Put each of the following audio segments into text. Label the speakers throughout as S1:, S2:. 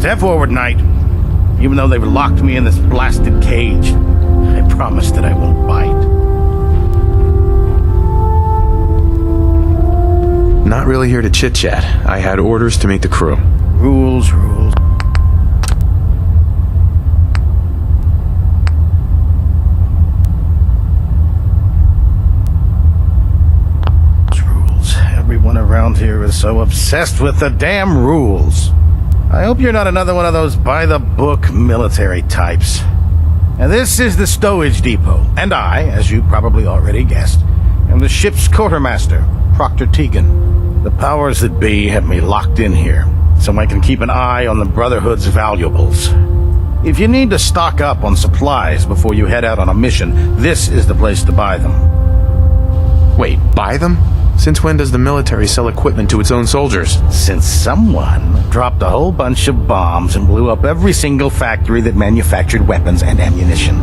S1: Step forward, Knight. Even though they've locked me in this blasted cage, I promise that I won't bite.
S2: Not really here to chit-chat. I had orders to meet the crew.
S1: Rules. Everyone around here is so obsessed with the damn rules. I hope you're not another one of those by-the-book military types. And this is the stowage depot, and I, as you probably already guessed, am the ship's quartermaster, Proctor Tegan. The powers that be have me locked in here, so I can keep an eye on the Brotherhood's valuables. If you need to stock up on supplies before you head out on a mission, this is the place to buy them.
S2: Wait, buy them? Since when does the military sell equipment to its own soldiers?
S1: Since someone dropped a whole bunch of bombs and blew up every single factory that manufactured weapons and ammunition.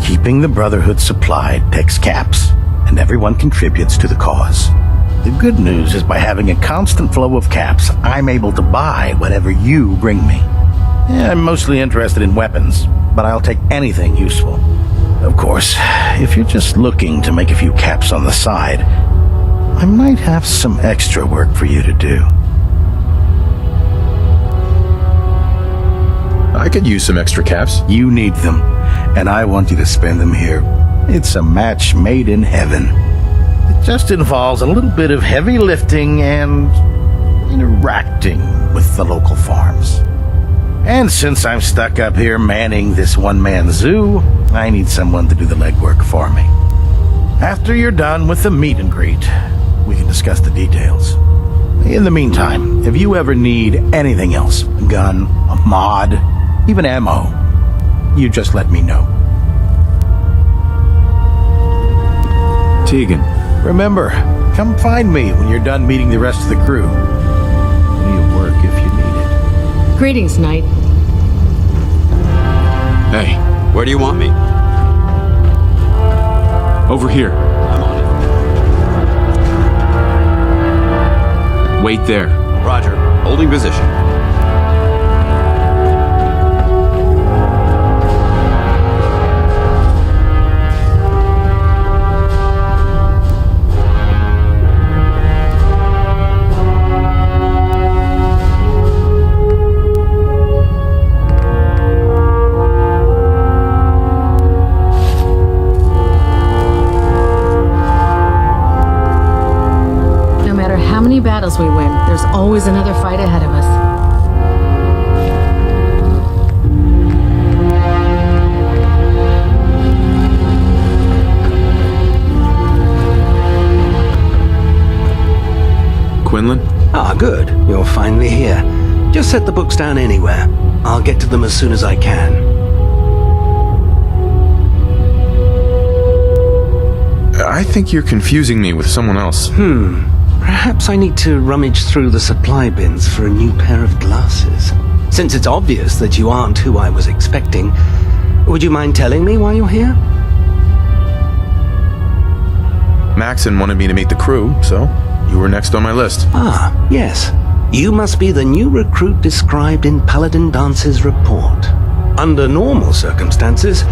S1: Keeping the Brotherhood supplied takes caps, and everyone contributes to the cause. The good news is by having a constant flow of caps, I'm able to buy whatever you bring me. I'm mostly interested in weapons, but I'll take anything useful. Of course, if you're just looking to make a few caps on the side, I might have some extra work for you to do.
S2: I could use some extra caps.
S1: You need them, and I want you to spend them here. It's a match made in heaven. It just involves a little bit of heavy lifting and interacting with the local farms. And since I'm stuck up here manning this one-man zoo, I need someone to do the legwork for me. After you're done with the meet and greet, we can discuss the details. In the meantime, if you ever need anything else, a gun, a mod, even ammo, you just let me know.
S2: Tegan.
S1: Remember, come find me when you're done meeting the rest of the crew. Plenty of work if you need it.
S3: Greetings, Knight.
S2: Hey,
S4: Where do you want me?
S2: over here.
S4: I'm on it.
S2: Wait there.
S4: Roger. Holding position.
S3: How many battles we win, there's always another fight ahead of us.
S2: Quinlan?
S5: Ah, good. You're finally here. Just set the books down anywhere. I'll get to them as soon as I can.
S2: I think you're confusing me with someone else.
S5: Perhaps I need to rummage through the supply bins for a new pair of glasses. Since it's obvious that you aren't who I was expecting, would you mind telling me why you're here?
S2: Maxon wanted me to meet the crew, so you were next on my list.
S5: Ah, yes. You must be the new recruit described in Paladin Dance's report. Under normal circumstances,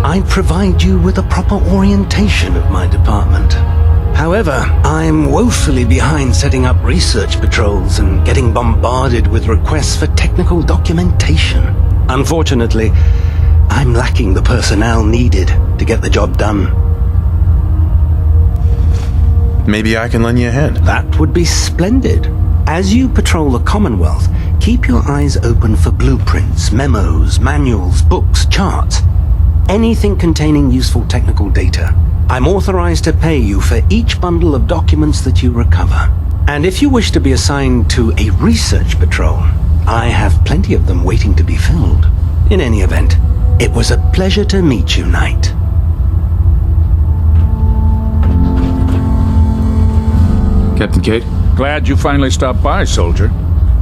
S5: I'd provide you with a proper orientation of my department. However, I'm woefully behind setting up research patrols and getting bombarded with requests for technical documentation. Unfortunately, I'm lacking the personnel needed to get the job done.
S2: Maybe I can lend you a hand.
S5: That would be splendid. As you patrol the Commonwealth, keep your eyes open for blueprints, memos, manuals, books, charts. Anything containing useful technical data. I'm authorized to pay you for each bundle of documents that you recover. And if you wish to be assigned to a research patrol, I have plenty of them waiting to be filled. In any event, it was a pleasure to meet you, Knight.
S2: Captain Kate?
S6: Glad you finally stopped by, soldier.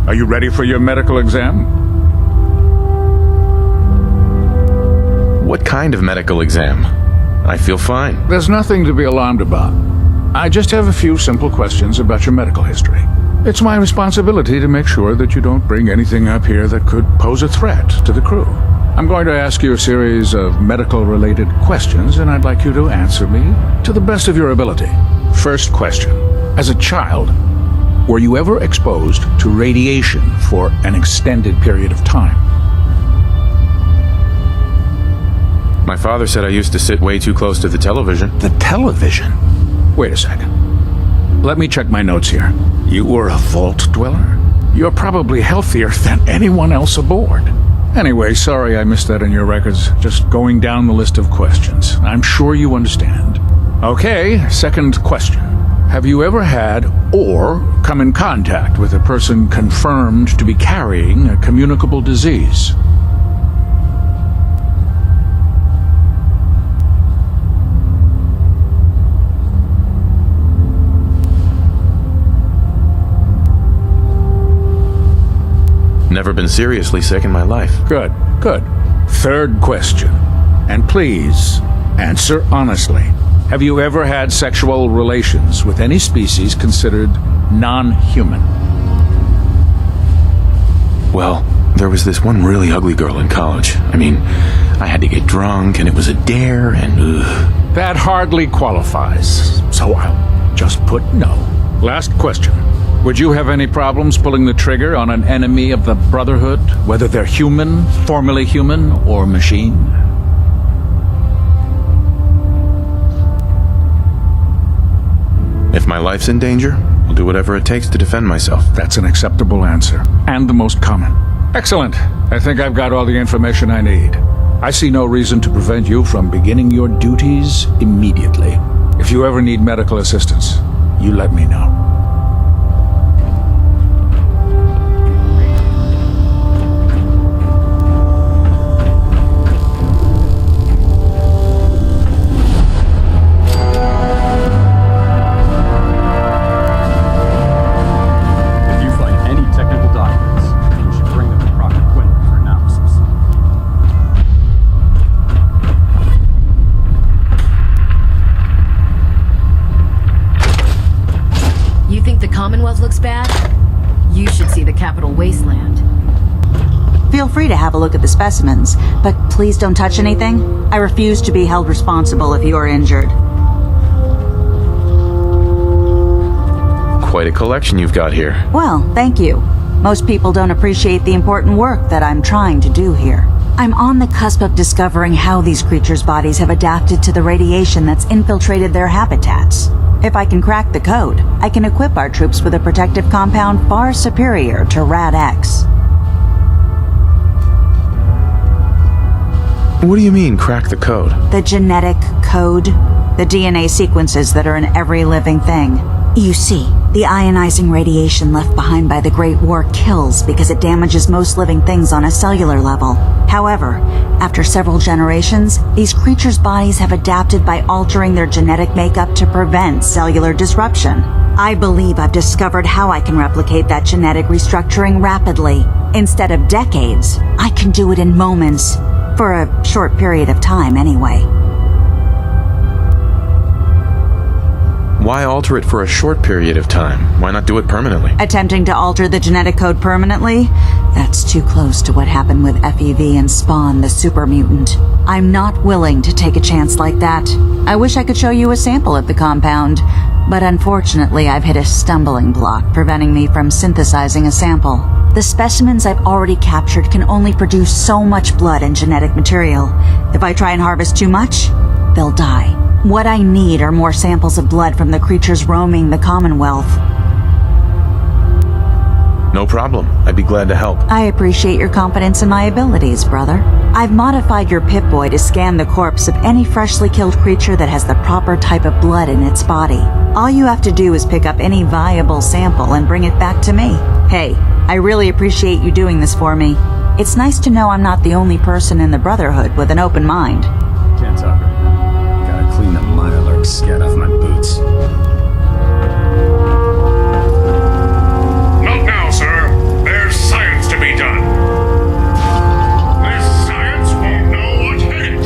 S6: Are you ready for your medical exam?
S2: What kind of medical exam? I feel fine.
S6: There's nothing to be alarmed about. I just have a few simple questions about your medical history. It's my responsibility to make sure that you don't bring anything up here that could pose a threat to the crew. I'm going to ask you a series of medical-related questions, and I'd like you to answer me to the best of your ability. First question. As a child, were you ever exposed to radiation for an extended period of time?
S2: My father said I used to sit way too close to the television.
S6: The television? Wait a second. Let me check my notes here. You were a vault dweller? You're probably healthier than anyone else aboard. Anyway, sorry I missed that in your records. Just going down the list of questions. I'm sure you understand. Okay, second question. Have you ever had or come in contact with a person confirmed to be carrying a communicable disease?
S2: Never been seriously sick in my life.
S6: Good, good. Third question. And please, answer honestly. Have you ever had sexual relations with any species considered non-human?
S2: Well, there was this one really ugly girl in college. I mean, I had to get drunk, and it was a dare, and ugh.
S6: That hardly qualifies, so I'll just put no. Last question. Would you have any problems pulling the trigger on an enemy of the Brotherhood, whether they're human, formerly human, or machine?
S2: If my life's in danger, I'll do whatever it takes to defend myself.
S6: That's an acceptable answer, and the most common. Excellent. I think I've got all the information I need. I see no reason to prevent you from beginning your duties immediately. If you ever need medical assistance, you let me know.
S7: Looks bad? You should see the Capital Wasteland.
S8: Feel free to have a look at the specimens, but please don't touch anything. I refuse to be held responsible if you are injured.
S2: Quite a collection you've got here.
S8: Well, thank you. Most people don't appreciate the important work that I'm trying to do here. I'm on the cusp of discovering how these creatures' bodies have adapted to the radiation that's infiltrated their habitats. If I can crack the code, I can equip our troops with a protective compound far superior to Rad-X.
S2: What do you mean, crack the code?
S8: The genetic code. The DNA sequences that are in every living thing. You see, the ionizing radiation left behind by the Great War kills because it damages most living things on a cellular level. However, after several generations, these creatures' bodies have adapted by altering their genetic makeup to prevent cellular disruption. I believe I've discovered how I can replicate that genetic restructuring rapidly. Instead of decades, I can do it in moments. For a short period of time, anyway.
S2: Why alter it for a short period of time? Why not do it permanently?
S8: Attempting to alter the genetic code permanently? That's too close to what happened with FEV and Spawn, the super mutant. I'm not willing to take a chance like that. I wish I could show you a sample of the compound, but unfortunately I've hit a stumbling block preventing me from synthesizing a sample. The specimens I've already captured can only produce so much blood and genetic material. If I try and harvest too much, they'll die. What I need are more samples of blood from the creatures roaming the Commonwealth.
S2: No problem. I'd be glad to help.
S8: I appreciate your confidence in my abilities, brother. I've modified your Pip-Boy to scan the corpse of any freshly killed creature that has the proper type of blood in its body. All you have to do is pick up any viable sample and bring it back to me. Hey, I really appreciate you doing this for me. It's nice to know I'm not the only person in the Brotherhood with an open mind.
S9: Can't talk right now. Gotta clean the Mirelurk scat off my boots.
S10: Not now, sir. There's science to be done. This science won't know what hit it.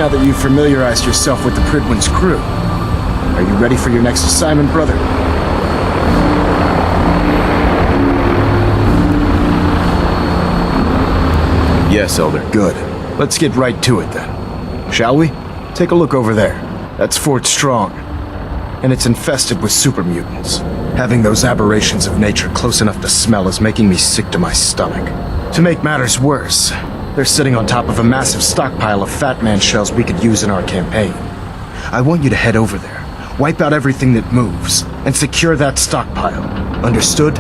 S9: now that you've familiarized yourself with the Prydwen's crew. Are you ready for your next assignment, brother?
S2: Yes, Elder.
S9: Good. Let's get right to it then. Shall we? Take a look over there. That's Fort Strong. And it's infested with super mutants. Having those aberrations of nature close enough to smell is making me sick to my stomach. To make matters worse, they're sitting on top of a massive stockpile of Fat Man shells we could use in our campaign. I want you to head over there, wipe out everything that moves, and secure that stockpile. Understood?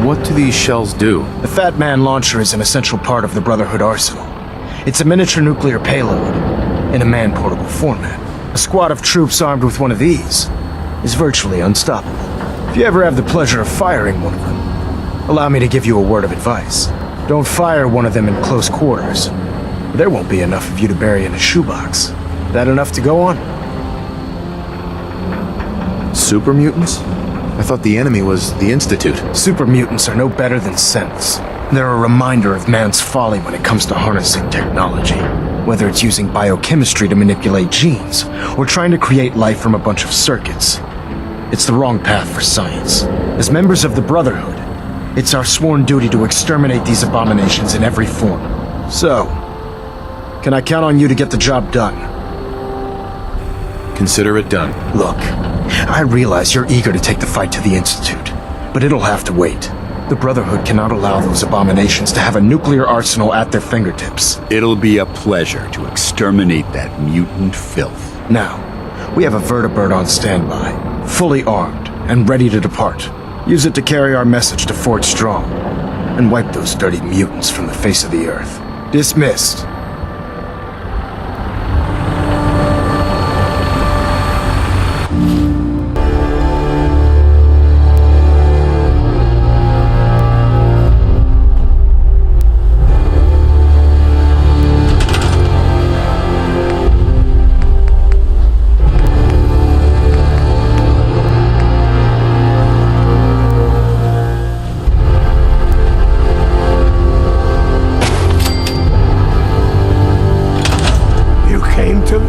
S2: What do these shells do?
S9: The Fat Man launcher is an essential part of the Brotherhood arsenal. It's a miniature nuclear payload, in a man-portable format. A squad of troops armed with one of these is virtually unstoppable. If you ever have the pleasure of firing one of them, allow me to give you a word of advice. Don't fire one of them in close quarters. There won't be enough of you to bury in a shoebox. That enough to go on?
S2: Super mutants? I thought the enemy was the Institute.
S9: Super mutants are no better than synths. They're a reminder of man's folly when it comes to harnessing technology. Whether it's using biochemistry to manipulate genes, or trying to create life from a bunch of circuits. It's the wrong path for science. As members of the Brotherhood, it's our sworn duty to exterminate these abominations in every form. So, can I count on you to get the job done?
S2: Consider it done.
S9: Look, I realize you're eager to take the fight to the Institute, but it'll have to wait. The Brotherhood cannot allow those abominations to have a nuclear arsenal at their fingertips.
S11: It'll be a pleasure to exterminate that mutant filth.
S9: Now, we have a vertibird on standby, fully armed and ready to depart. Use it to carry our message to Fort Strong and wipe those dirty mutants from the face of the earth. Dismissed.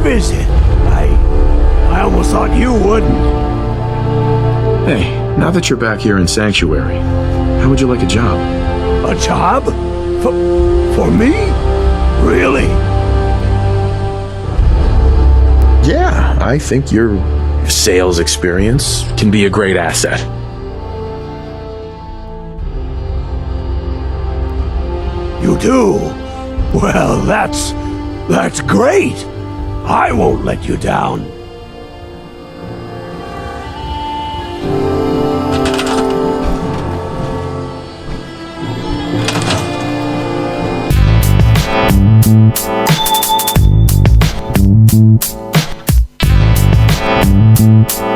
S10: Visit. I almost thought you wouldn't.
S2: Hey, now that you're back here in Sanctuary, how would you like a job?
S10: A job? For me? Really?
S2: Yeah, I think your sales experience can be a great asset.
S10: You do? Well, that's great. I won't let you down.
S12: You